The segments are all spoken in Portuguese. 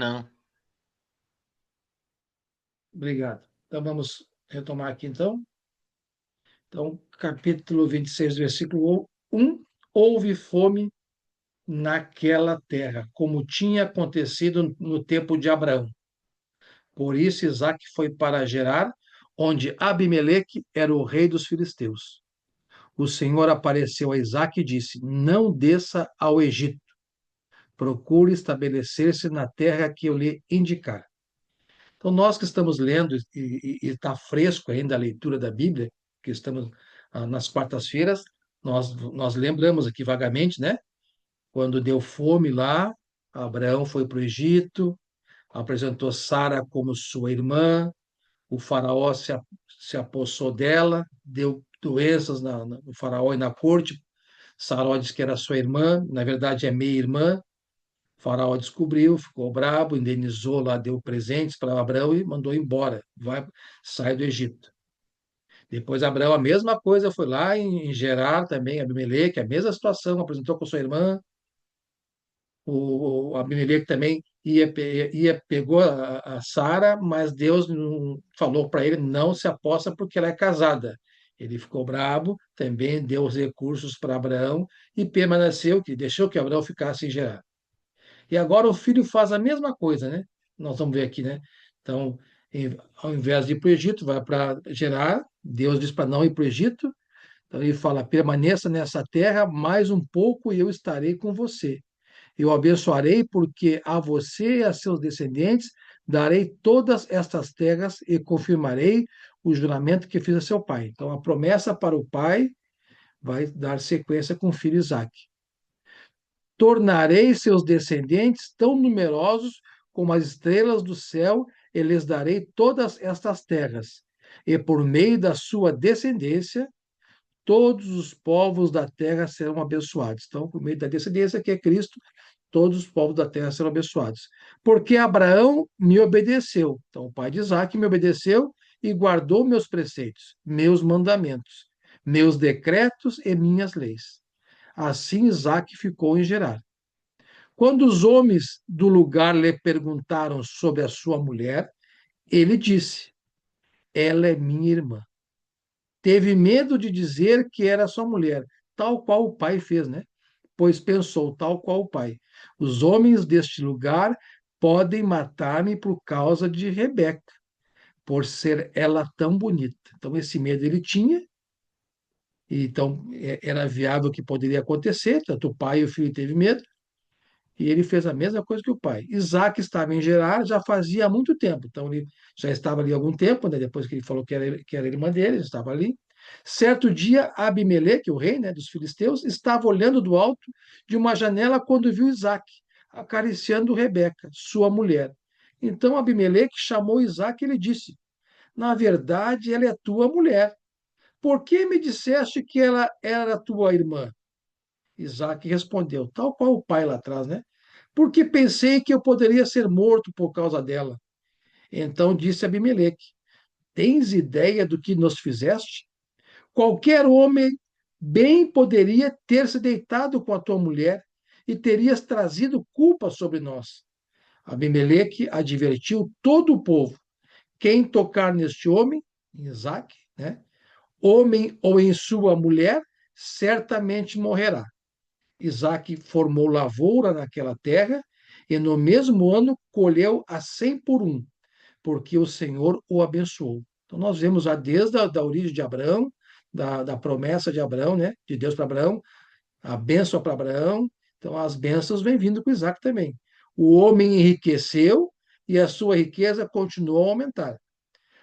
não. Obrigado. Então, vamos retomar aqui, então. Então, capítulo 26, versículo 1. Houve fome naquela terra, como tinha acontecido no tempo de Abraão. Por isso, Isaac foi para Gerar, onde Abimeleque era o rei dos filisteus. O Senhor apareceu a Isaac e disse: Não desça ao Egito, procure estabelecer-se na terra que eu lhe indicar. Então, nós que estamos lendo e está fresco ainda a leitura da Bíblia, que estamos nas quartas-feiras, nós lembramos aqui vagamente, né? Quando deu fome lá, Abraão foi para o Egito, apresentou Sara como sua irmã, o faraó se apossou dela, deu doenças no faraó e na corte. Sara disse que era sua irmã, na verdade é meia-irmã. O faraó descobriu, ficou brabo, indenizou lá, deu presentes para Abraão e mandou embora. Sai do Egito. Depois Abraão, a mesma coisa, foi lá em Gerar também, Abimeleque, a mesma situação, apresentou com sua irmã. O Abimeleque também pegou a Sara, mas Deus não, falou para ele: não se aposta porque ela é casada. Ele ficou brabo, também deu os recursos para Abraão e permaneceu, que deixou que Abraão ficasse em Gerar. E agora o filho faz a mesma coisa, né? Nós vamos ver aqui, né? Então, ao invés de ir para o Egito, vai para Gerar. Deus diz para não ir para o Egito. Então ele fala: permaneça nessa terra mais um pouco e eu estarei com você. Eu abençoarei, porque a você e a seus descendentes darei todas estas terras e confirmarei o juramento que fiz a seu pai. Então, a promessa para o pai vai dar sequência com o filho Isaque. Tornarei seus descendentes tão numerosos como as estrelas do céu, e lhes darei todas estas terras. E por meio da sua descendência, todos os povos da terra serão abençoados. Então, por meio da descendência, que é Cristo, todos os povos da terra serão abençoados. Porque Abraão me obedeceu. Então, o pai de Isaac me obedeceu e guardou meus preceitos, meus mandamentos, meus decretos e minhas leis. Assim Isaac ficou em Gerar. Quando os homens do lugar lhe perguntaram sobre a sua mulher, ele disse: Ela é minha irmã. Teve medo de dizer que era sua mulher, tal qual o pai fez, né? Pois pensou, tal qual o pai: os homens deste lugar podem matar-me por causa de Rebeca, por ser ela tão bonita. Então, esse medo ele tinha, e então era viável que poderia acontecer, tanto o pai e o filho teve medo, e ele fez a mesma coisa que o pai. Isaac estava em Gerar já fazia muito tempo, então ele já estava ali há algum tempo, né, depois que ele falou que era irmã dele, ele estava ali. Certo dia, Abimeleque, o rei, né, dos filisteus, estava olhando do alto de uma janela quando viu Isaac acariciando Rebeca, sua mulher. Então Abimeleque chamou Isaac e lhe disse: Na verdade, ela é tua mulher. Por que me disseste que ela era tua irmã? Isaac respondeu, tal qual o pai lá atrás, né? Porque pensei que eu poderia ser morto por causa dela. Então disse Abimeleque: Tens ideia do que nos fizeste? Qualquer homem bem poderia ter se deitado com a tua mulher e terias trazido culpa sobre nós. Abimeleque advertiu todo o povo: quem tocar neste homem, Isaac, né, homem ou em sua mulher, certamente morrerá. Isaac formou lavoura naquela terra e no mesmo ano colheu a 100 por um, porque o Senhor o abençoou. Então nós vemos já desde a origem de Abraão, da promessa de Abraão, né, de Deus para Abraão, a bênção para Abraão. Então as bênçãos vêm vindo com Isaac também. O homem enriqueceu e a sua riqueza continuou a aumentar,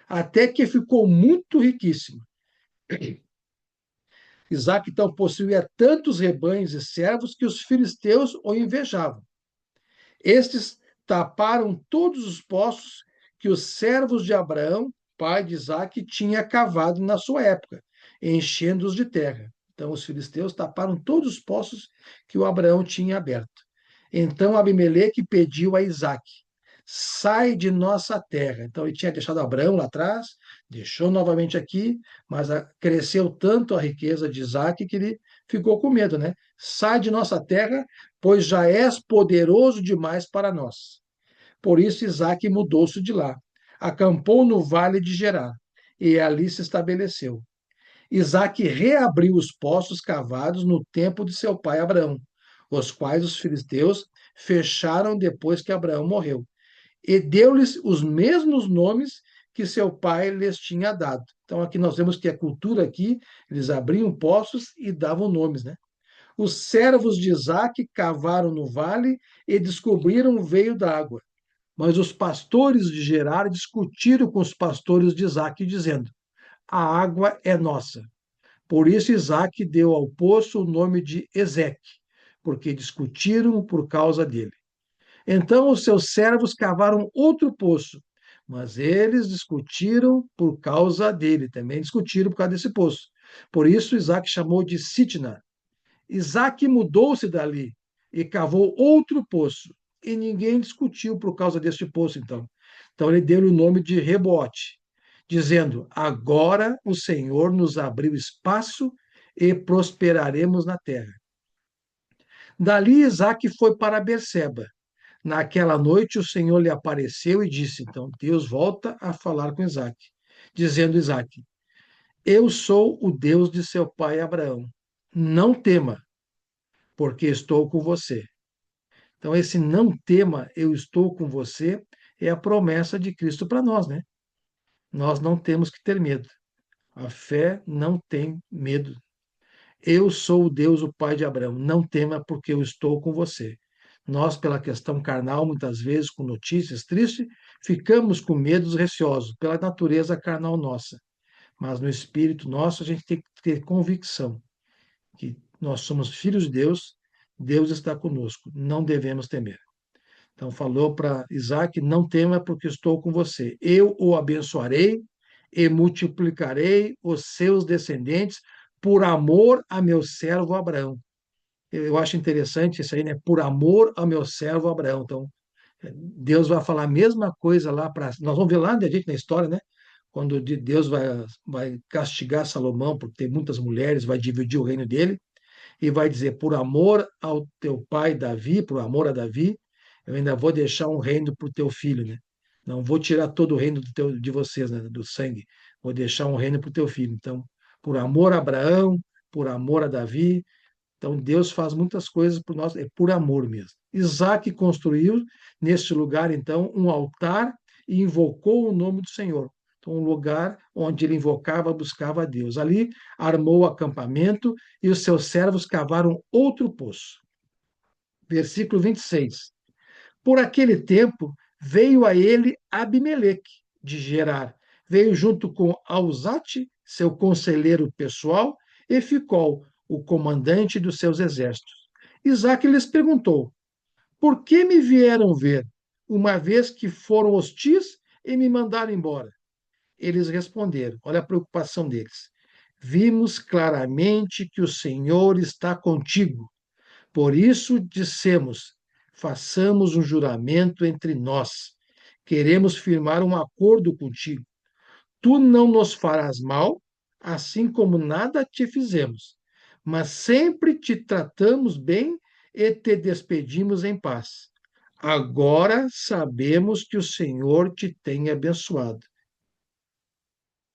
até que ficou muito riquíssimo. Isaac então possuía tantos rebanhos e servos que os filisteus o invejavam. Estes taparam todos os poços que os servos de Abraão, pai de Isaque, tinha cavado na sua época, enchendo-os de terra. Então os filisteus taparam todos os poços que o Abraão tinha aberto. Então Abimeleque pediu a Isaque: sai de nossa terra. Então ele tinha deixado Abraão lá atrás, deixou novamente aqui, mas cresceu tanto a riqueza de Isaque que ele ficou com medo, né? Sai de nossa terra, pois já és poderoso demais para nós. Por isso Isaque mudou-se de lá, acampou no vale de Gerar, e ali se estabeleceu. Isaque reabriu os poços cavados no tempo de seu pai Abraão, os quais os filisteus fecharam depois que Abraão morreu, e deu-lhes os mesmos nomes que seu pai lhes tinha dado. Então aqui nós vemos que a cultura aqui, eles abriam poços e davam nomes, né? Os servos de Isaque cavaram no vale e descobriram o veio da água. Mas os pastores de Gerar discutiram com os pastores de Isaque, dizendo: a água é nossa. Por isso Isaque deu ao poço o nome de Ezeque, porque discutiram por causa dele. Então os seus servos cavaram outro poço, mas eles discutiram por causa dele, também discutiram por causa desse poço. Por isso Isaque chamou de Sitna. Isaque mudou-se dali e cavou outro poço, e ninguém discutiu por causa deste poço, então. Então ele deu o nome de Rebote, dizendo: agora o Senhor nos abriu espaço e prosperaremos na terra. Dali Isaque foi para Berseba. Naquela noite o Senhor lhe apareceu e disse, então Deus volta a falar com Isaque, dizendo Isaque: eu sou o Deus de seu pai Abraão. Não tema, porque estou com você. Então, esse não tema, eu estou com você, é a promessa de Cristo para nós, né? Nós não temos que ter medo. A fé não tem medo. Eu sou o Deus, o Pai de Abraão. Não tema, porque eu estou com você. Nós, pela questão carnal, muitas vezes, com notícias tristes, ficamos com medos receosos, pela natureza carnal nossa. Mas no espírito nosso, a gente tem que ter convicção que nós somos filhos de Deus, Deus está conosco, não devemos temer. Então falou para Isaac: não tema, porque estou com você. Eu o abençoarei e multiplicarei os seus descendentes por amor a meu servo Abraão. Eu acho interessante isso aí, né? Por amor ao meu servo Abraão. Então, Deus vai falar a mesma coisa lá para. Nós vamos ver lá adiante na história, né? Quando Deus vai castigar Salomão por ter muitas mulheres, vai dividir o reino dele e vai dizer: por amor ao teu pai Davi, por amor a Davi, eu ainda vou deixar um reino para o teu filho, né? Não vou tirar todo o reino de vocês, né? Do sangue, vou deixar um reino para o teu filho. Então, por amor a Abraão, por amor a Davi, então Deus faz muitas coisas por nós, é por amor mesmo. Isaac construiu neste lugar, então, um altar e invocou o nome do Senhor. Então, um lugar onde ele invocava, buscava a Deus. Ali armou o acampamento e os seus servos cavaram outro poço. Versículo 26. Por aquele tempo veio a ele Abimeleque de Gerar. Veio junto com Alzate, seu conselheiro pessoal, e Ficol, o comandante dos seus exércitos. Isaac lhes perguntou: por que me vieram ver, uma vez que foram hostis e me mandaram embora? Eles responderam: olha a preocupação deles. Vimos claramente que o Senhor está contigo. Por isso dissemos: façamos um juramento entre nós. Queremos firmar um acordo contigo. Tu não nos farás mal, assim como nada te fizemos, mas sempre te tratamos bem e te despedimos em paz. Agora sabemos que o Senhor te tem abençoado.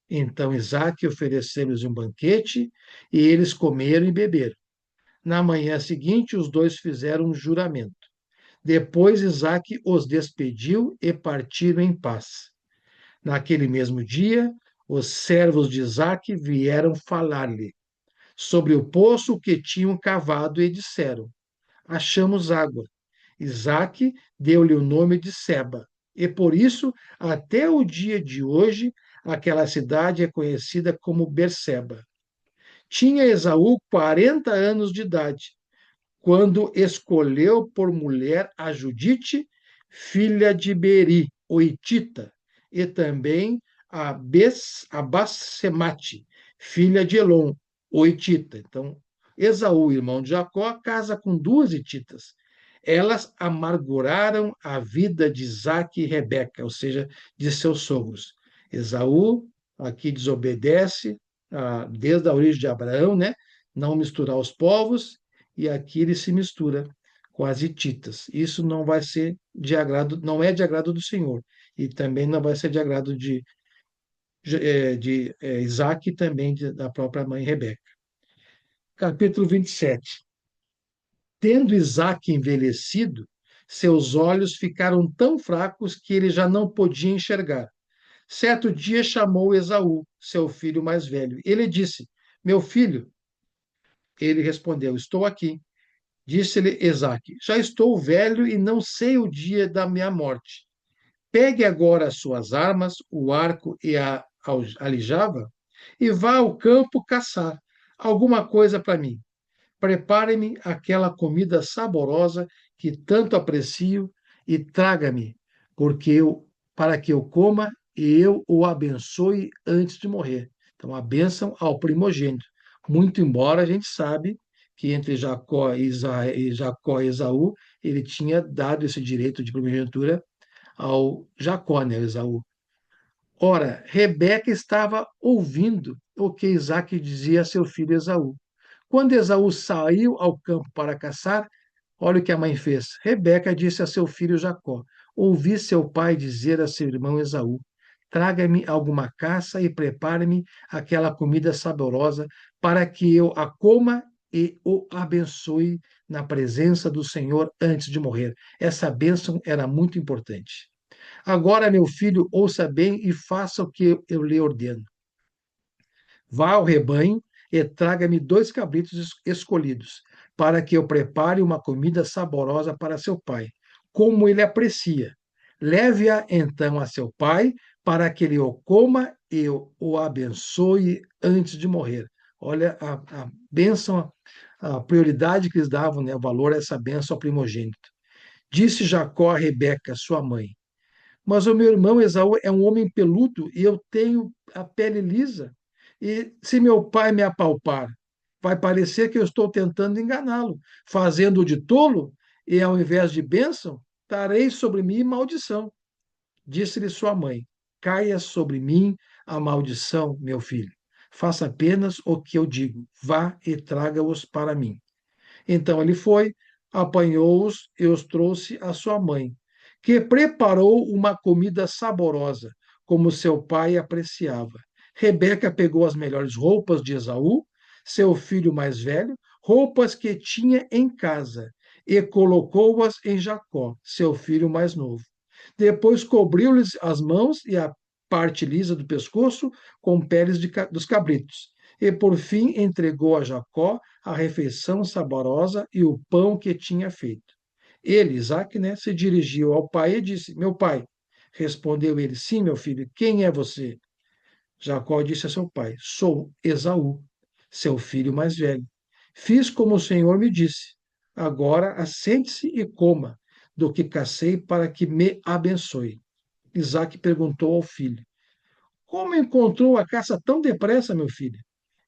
Então Isaac ofereceu-lhes um banquete e eles comeram e beberam. Na manhã seguinte, os dois fizeram um juramento. Depois Isaac os despediu e partiram em paz. Naquele mesmo dia, os servos de Isaac vieram falar-lhe sobre o poço que tinham cavado e disseram: achamos água. Isaac deu-lhe o nome de Seba, e por isso, até o dia de hoje, aquela cidade é conhecida como Berseba. Tinha Esaú 40 anos de idade quando escolheu por mulher a Judite, filha de Beri, o Hitita, e também a Bassemate, filha de Elon, o Hitita. Então, Esaú, irmão de Jacó, casa com duas hititas. Elas amarguraram a vida de Isaac e Rebeca, ou seja, de seus sogros. Esaú aqui desobedece desde a origem de Abraão, né? Não misturar os povos, e aqui ele se mistura com as hititas. Isso não vai ser de agrado, não é de agrado do Senhor, e também não vai ser de agrado de Isaac e também da própria mãe Rebeca. Capítulo 27. Tendo Isaac envelhecido, seus olhos ficaram tão fracos que ele já não podia enxergar. Certo dia chamou Esaú, seu filho mais velho. Ele disse: Meu filho. Ele respondeu: Estou aqui. Disse-lhe Isaque: Já estou velho e não sei o dia da minha morte. Pegue agora as suas armas, o arco e a aljava, e vá ao campo caçar alguma coisa para mim. Prepare-me aquela comida saborosa que tanto aprecio e traga-me, porque eu, para que eu coma e eu o abençoe antes de morrer. Então, a bênção ao primogênito. Muito embora a gente sabe que entre Jacó e Esaú, ele tinha dado esse direito de primogenitura ao Jacó, né, Esaú. Ora, Rebeca estava ouvindo o que Isaac dizia a seu filho Esaú. Quando Esaú saiu ao campo para caçar, olha o que a mãe fez. Rebeca disse a seu filho Jacó: Ouvi seu pai dizer a seu irmão Esaú: Traga-me alguma caça e prepare-me aquela comida saborosa para que eu a coma e o abençoe na presença do Senhor antes de morrer. Essa bênção era muito importante. Agora, meu filho, ouça bem e faça o que eu lhe ordeno. Vá ao rebanho e traga-me 2 cabritos escolhidos, para que eu prepare uma comida saborosa para seu pai, como ele aprecia. Leve-a então a seu pai, para que ele o coma e o abençoe antes de morrer. Olha a bênção, a prioridade que eles davam, né, o valor a essa bênção ao primogênito. Disse Jacó a Rebeca, sua mãe: Mas o meu irmão Esaú é um homem peludo e eu tenho a pele lisa. E se meu pai me apalpar, vai parecer que eu estou tentando enganá-lo, fazendo-o de tolo, e ao invés de bênção, trarei sobre mim maldição. Disse-lhe sua mãe: Caia sobre mim a maldição, meu filho. Faça apenas o que eu digo. Vá e traga-os para mim. Então ele foi, apanhou-os e os trouxe à sua mãe, que preparou uma comida saborosa, como seu pai apreciava. Rebeca pegou as melhores roupas de Esaú, seu filho mais velho, roupas que tinha em casa, e colocou-as em Jacó, seu filho mais novo. Depois cobriu-lhes as mãos e a parte lisa do pescoço com peles dos cabritos. E por fim entregou a Jacó a refeição saborosa e o pão que tinha feito. Ele, Isaac, né, se dirigiu ao pai e disse: Meu pai. Respondeu ele: Sim, meu filho, quem é você? Jacó disse a seu pai: Sou Esaú, seu filho mais velho. Fiz como o Senhor me disse. Agora assente-se e coma do que cacei para que me abençoe. Isaac perguntou ao filho: Como encontrou a caça tão depressa, meu filho?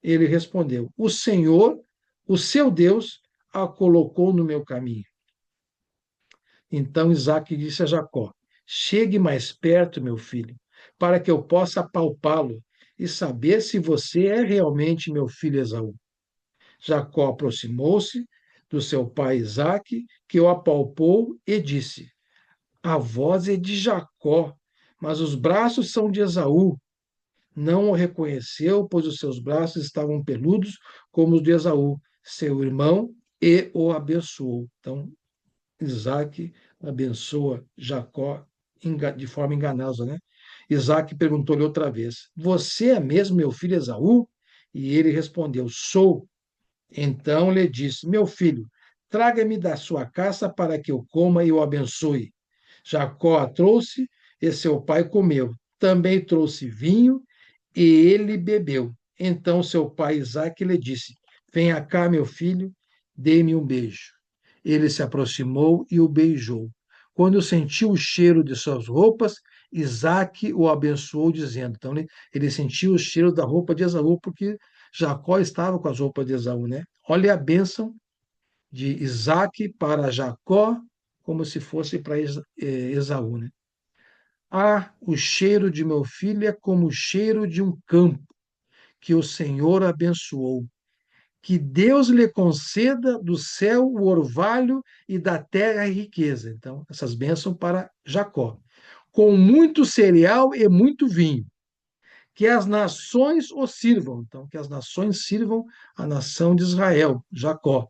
Ele respondeu: O Senhor, o seu Deus, a colocou no meu caminho. Então Isaac disse a Jacó: Chegue mais perto, meu filho, para que eu possa apalpá-lo e saber se você é realmente meu filho Esaú. Jacó aproximou-se do seu pai Isaque, que o apalpou e disse: A voz é de Jacó, mas os braços são de Esaú. Não o reconheceu, pois os seus braços estavam peludos como os de Esaú, seu irmão, e o abençoou. Então, Isaac abençoa Jacó de forma enganosa, né? Isaac perguntou-lhe outra vez: Você é mesmo meu filho Esaú? E ele respondeu: Sou. Então lhe disse: Meu filho, traga-me da sua caça para que eu coma e o abençoe. Jacó a trouxe e seu pai comeu. Também trouxe vinho e ele bebeu. Então seu pai Isaque lhe disse: Venha cá, meu filho, dê-me um beijo. Ele se aproximou e o beijou. Quando sentiu o cheiro de suas roupas, Isaque o abençoou, dizendo. Então ele sentiu o cheiro da roupa de Esaú, porque Jacó estava com as roupas de Esaú, né? Olha a bênção de Isaque para Jacó, como se fosse para Esaú, né? Ah, o cheiro de meu filho é como o cheiro de um campo que o Senhor abençoou. que Deus lhe conceda do céu o orvalho e da terra a riqueza. Então, essas bênçãos para Jacó. Com muito cereal e muito vinho. Que as nações o sirvam. Então, que as nações sirvam a nação de Israel, Jacó.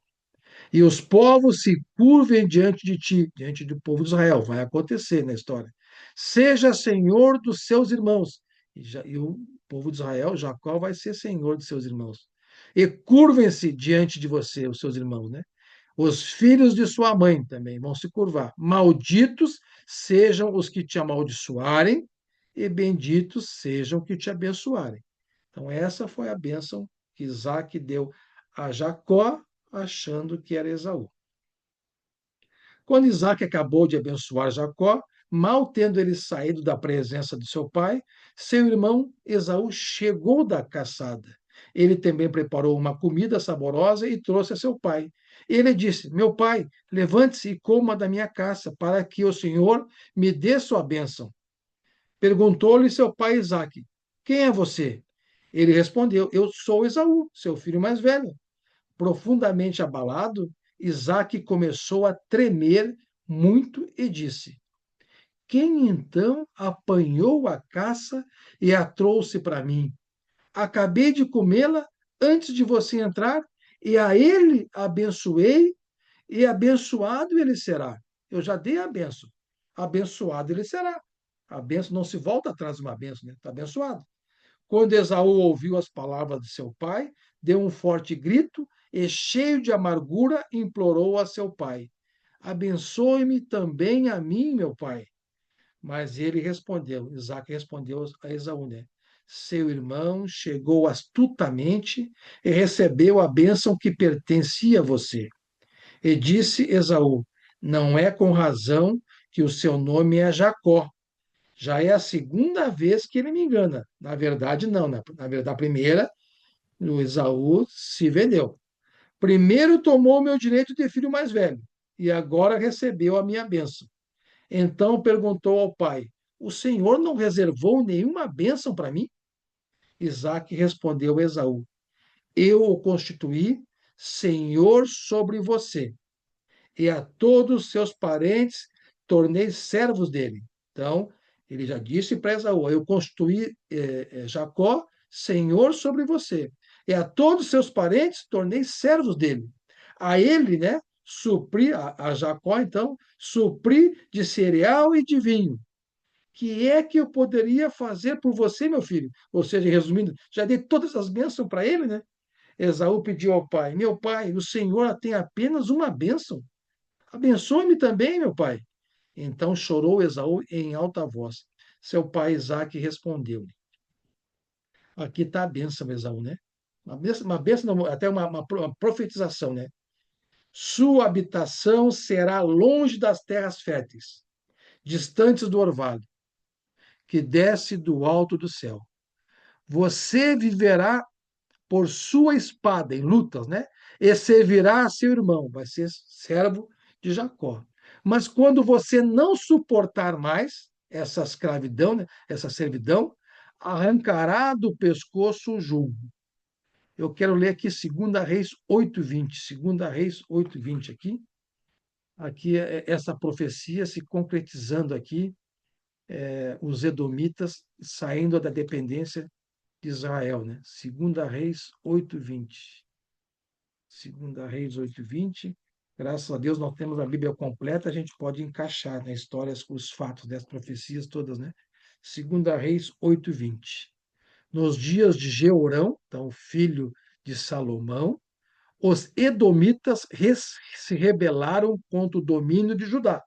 E os povos se curvem diante de ti, diante do povo de Israel. Vai acontecer na história. Seja senhor dos seus irmãos. E o povo de Israel, Jacó, vai ser senhor de seus irmãos. E curvem-se diante de você, os seus irmãos, né? Os filhos de sua mãe também vão se curvar. Malditos sejam os que te amaldiçoarem, e benditos sejam os que te abençoarem. Então, essa foi a bênção que Isaac deu a Jacó, achando que era Esaú. Quando Isaac acabou de abençoar Jacó, mal tendo ele saído da presença de seu pai, seu irmão Esaú chegou da caçada. Ele também preparou uma comida saborosa e trouxe a seu pai. Ele disse: Meu pai, levante-se e coma da minha caça, para que o Senhor me dê sua bênção. Perguntou-lhe seu pai Isaque: Quem é você? Ele respondeu: Eu sou Esaú, seu filho mais velho. Profundamente abalado, Isaque começou a tremer muito e disse: Quem então apanhou a caça e a trouxe para mim? Acabei de comê-la antes de você entrar, e a ele abençoei, e abençoado ele será. Eu já dei a benção. Abençoado ele será. A benção não se volta atrás de uma benção, né? Está abençoado. Quando Esaú ouviu as palavras de seu pai, deu um forte grito e, cheio de amargura, implorou a seu pai: Abençoe-me também a mim, meu pai. Mas ele respondeu, Isaac respondeu a Esaú, né? Seu irmão chegou astutamente e recebeu a bênção que pertencia a você. E disse Esaú: Não é com razão que o seu nome é Jacó. Já é a segunda vez que ele me engana. Na verdade, não. Na verdade, a primeira, o Esaú se vendeu. Primeiro tomou o meu direito de filho mais velho, e agora recebeu a minha bênção. Então perguntou ao pai: O senhor não reservou nenhuma bênção para mim? Isaac respondeu a Esaú: Eu o constituí senhor sobre você, e a todos os seus parentes tornei servos dele. Então, ele já disse para Esaú: Eu constituí Jacó senhor sobre você, e a todos os seus parentes tornei servos dele. A ele, né, supri, a Jacó, então, supri de cereal e de vinho. Que é que eu poderia fazer por você, meu filho? Ou seja, resumindo, já dei todas as bênçãos para ele, né? Esaú pediu ao pai: Meu pai, o Senhor tem apenas uma bênção. Abençoe-me também, meu pai. Então chorou Esaú em alta voz. Seu pai Isaque respondeu-lhe. Aqui está a bênção, Esaú, né? Uma bênção, até uma profetização, né? Sua habitação será longe das terras férteis, distantes do orvalho, que desce do alto do céu. Você viverá por sua espada em lutas, né? E servirá a seu irmão, vai ser servo de Jacó. Mas quando você não suportar mais essa escravidão, né? Essa servidão, arrancará do pescoço o jugo. Eu quero ler aqui 2 Reis 8:20. 2 Reis 8:20 aqui. Aqui é essa profecia se concretizando aqui, os edomitas saindo da dependência de Israel, né? 2 Reis 8:20. 2 Reis 8:20. Graças a Deus nós temos a Bíblia completa, a gente pode encaixar na história os fatos das profecias todas, né? 2 Reis 8:20. Nos dias de Jeorão, então filho de Salomão, os edomitas se rebelaram contra o domínio de Judá,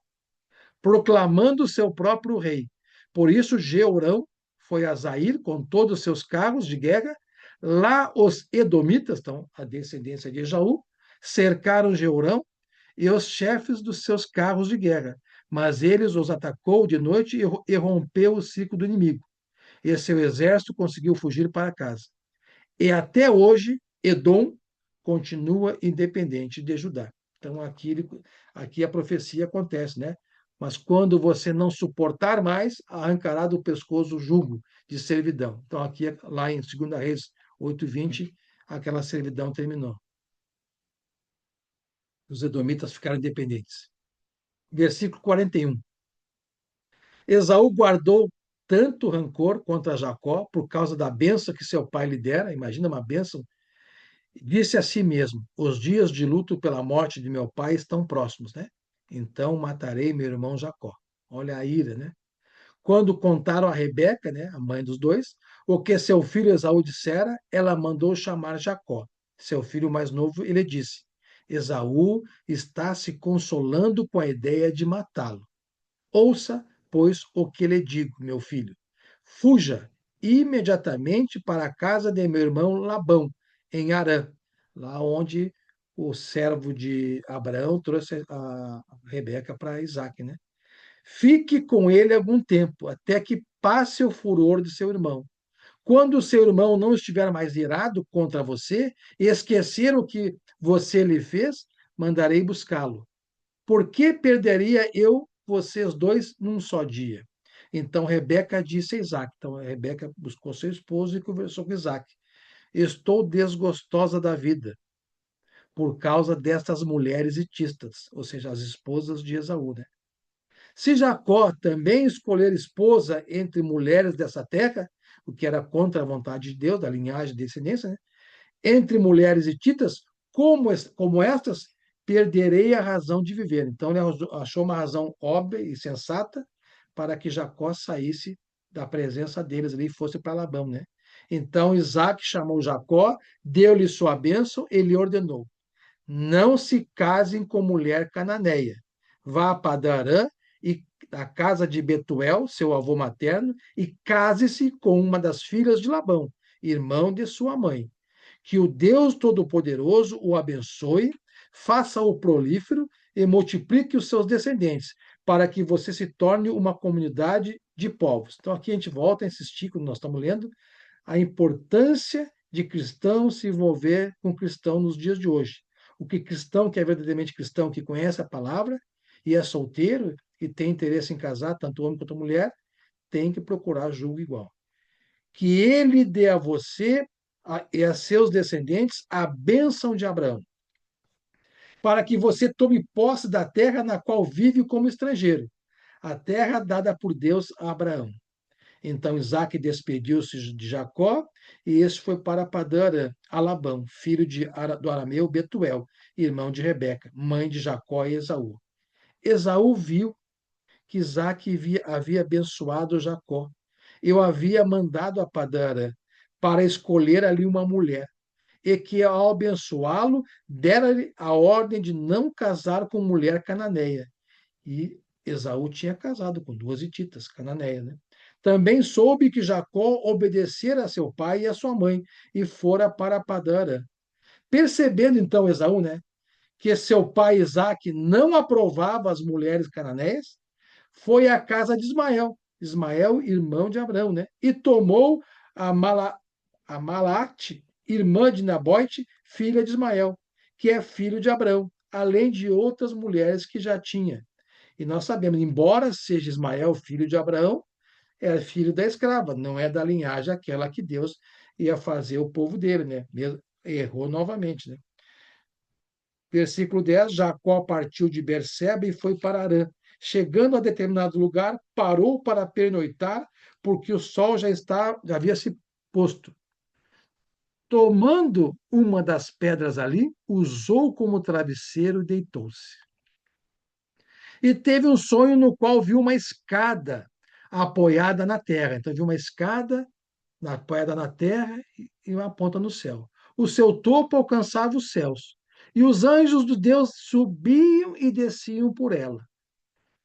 proclamando seu próprio rei. Por isso, Jeorão foi a Zair com todos os seus carros de guerra. Lá, os edomitas, então, a descendência de Esaú, cercaram Jeorão e os chefes dos seus carros de guerra. Mas eles os atacou de noite e rompeu o ciclo do inimigo. E seu exército conseguiu fugir para casa. E até hoje, Edom continua independente de Judá. Então, aqui a profecia acontece, né? Mas quando você não suportar mais, arrancará do pescoço o jugo de servidão. Então, aqui, lá em 2 Reis 8:20, aquela servidão terminou. Os edomitas ficaram independentes. Versículo 41. Esaú guardou tanto rancor contra Jacó por causa da bênção que seu pai lhe dera, imagina uma bênção, disse a si mesmo: os dias de luto pela morte de meu pai estão próximos, né? Então matarei meu irmão Jacó. Olha a ira, né? Quando contaram a Rebeca, né, a mãe dos dois, o que seu filho Esaú dissera, ela mandou chamar Jacó, seu filho mais novo, e lhe disse: Esaú está se consolando com a ideia de matá-lo. Ouça, pois, o que lhe digo, meu filho. Fuja imediatamente para a casa de meu irmão Labão, em Harã, lá onde o servo de Abraão trouxe a Rebeca para Isaac, né? Fique com ele algum tempo, até que passe o furor de seu irmão. Quando o seu irmão não estiver mais irado contra você e esquecer o que você lhe fez, mandarei buscá-lo. Por que perderia eu vocês dois num só dia? Então Rebeca disse a Isaac. Então Rebeca buscou seu esposo e conversou com Isaac. Estou desgostosa da vida por causa destas mulheres hitistas, ou seja, as esposas de Esaú, né? Se Jacó também escolher esposa entre mulheres dessa terra, o que era contra a vontade de Deus, da linhagem de descendência, né? Entre mulheres hititas, como estas, perderei a razão de viver. Então ele achou uma razão óbvia e sensata para que Jacó saísse da presença deles ali e fosse para Labão, né? Então Isaac chamou Jacó, deu-lhe sua bênção e lhe ordenou: não se casem com mulher cananeia. Vá a Padarã e a casa de Betuel, seu avô materno, e case-se com uma das filhas de Labão, irmão de sua mãe. Que o Deus Todo-Poderoso o abençoe, faça-o prolífero e multiplique os seus descendentes, para que você se torne uma comunidade de povos. Então, aqui a gente volta a insistir, quando nós estamos lendo, a importância de cristão se envolver com cristão nos dias de hoje. O que cristão que é verdadeiramente cristão, que conhece a palavra e é solteiro e tem interesse em casar, tanto homem quanto mulher, tem que procurar julgo igual. Que ele dê a você e a seus descendentes a bênção de Abraão, para que você tome posse da terra na qual vive como estrangeiro, a terra dada por Deus a Abraão. Então Isaac despediu-se de Jacó e este foi para Padã a Labão, filho do arameu Betuel, irmão de Rebeca, mãe de Jacó e Esaú. Esaú viu que Isaac havia abençoado Jacó. Eu havia mandado a Padã para escolher ali uma mulher, e que ao abençoá-lo, dera-lhe a ordem de não casar com mulher cananeia. E Esaú tinha casado com duas hititas, cananeias, né? Também soube que Jacó obedecera a seu pai e a sua mãe e fora para Padã. Percebendo então Esaú, né, que seu pai Isaque não aprovava as mulheres cananeias, foi à casa de Ismael, irmão de Abraão, né, e tomou a Malate, irmã de Nabote, filha de Ismael, que é filho de Abraão, além de outras mulheres que já tinha. E nós sabemos, embora seja Ismael filho de Abraão, é filho da escrava, não é da linhagem aquela que Deus ia fazer o povo dele, né? Errou novamente, né? Versículo 10, Jacó partiu de Berseba e foi para Arã. Chegando a determinado lugar, parou para pernoitar, porque o sol já havia se posto. Tomando uma das pedras ali, usou como travesseiro e deitou-se. E teve um sonho no qual viu uma escada apoiada na terra. Então, viu uma escada apoiada na terra e uma ponta no céu. O seu topo alcançava os céus. E os anjos de Deus subiam e desciam por ela.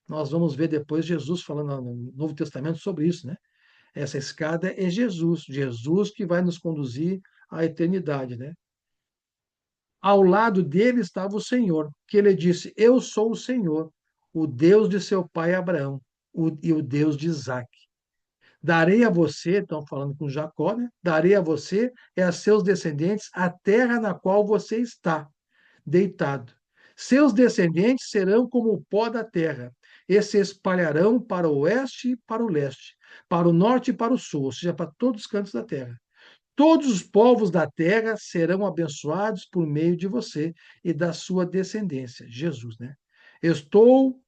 Nós vamos ver depois Jesus falando no Novo Testamento sobre isso, né? Essa escada é Jesus, Jesus que vai nos conduzir à eternidade, né? Ao lado dele estava o Senhor, que ele disse: Eu sou o Senhor, o Deus de seu pai Abraão e o Deus de Isaac. Darei a você, estão falando com Jacó, né? Darei a você e a seus descendentes a terra na qual você está deitado. Seus descendentes serão como o pó da terra, e se espalharão para o oeste e para o leste, para o norte e para o sul, ou seja, para todos os cantos da terra. Todos os povos da terra serão abençoados por meio de você e da sua descendência. Jesus, né? Estou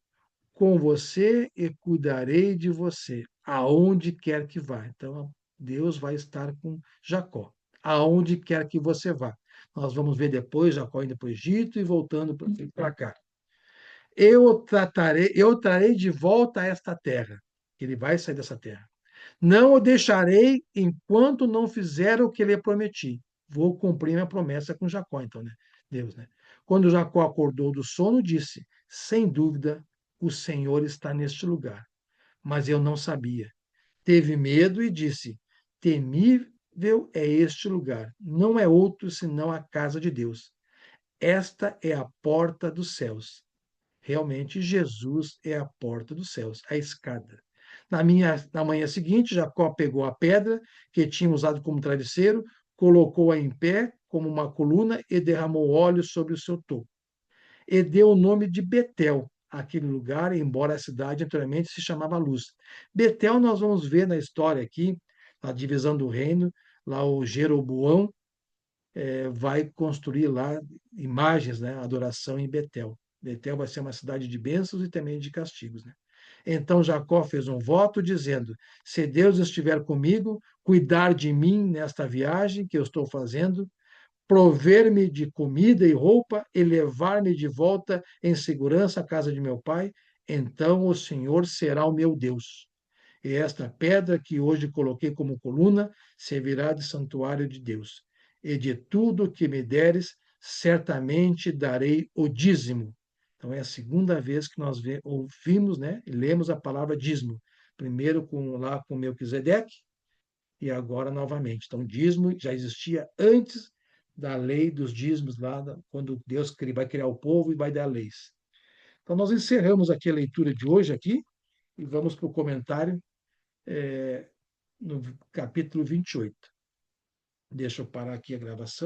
com você e cuidarei de você, aonde quer que vá. Então, Deus vai estar com Jacó, aonde quer que você vá. Nós vamos ver depois Jacó indo para o Egito e voltando para cá. Eu trarei de volta a esta terra. Ele vai sair dessa terra. Não o deixarei enquanto não fizer o que lhe prometi. Vou cumprir minha promessa com Jacó, então, né? Deus, né? Quando Jacó acordou do sono, disse: Sem dúvida, o Senhor está neste lugar. Mas eu não sabia. Teve medo e disse: Temível é este lugar. Não é outro senão a casa de Deus. Esta é a porta dos céus. Realmente, Jesus é a porta dos céus, a escada. Na manhã seguinte, Jacó pegou a pedra que tinha usado como travesseiro, colocou-a em pé como uma coluna e derramou óleo sobre o seu topo. E deu o nome de Betel àquele lugar, embora a cidade anteriormente se chamava Luz. Betel nós vamos ver na história aqui, na divisão do reino, lá o Jeroboão vai construir lá imagens, né, adoração em Betel. Betel vai ser uma cidade de bênçãos e também de castigos. Né? Então Jacó fez um voto dizendo: Se Deus estiver comigo, cuidar de mim nesta viagem que eu estou fazendo, prover-me de comida e roupa e levar-me de volta em segurança à casa de meu pai, então o Senhor será o meu Deus. E esta pedra que hoje coloquei como coluna servirá de santuário de Deus. E de tudo que me deres, certamente darei o dízimo. Então é a segunda vez que nós ouvimos, né, e lemos a palavra dízimo. Primeiro lá com Melquisedeque e agora novamente. Então dízimo já existia antes da lei dos dízimos lá, quando Deus vai criar o povo e vai dar leis. Então nós encerramos aqui a leitura de hoje aqui e vamos para o comentário no capítulo 28. Deixa eu parar aqui a gravação.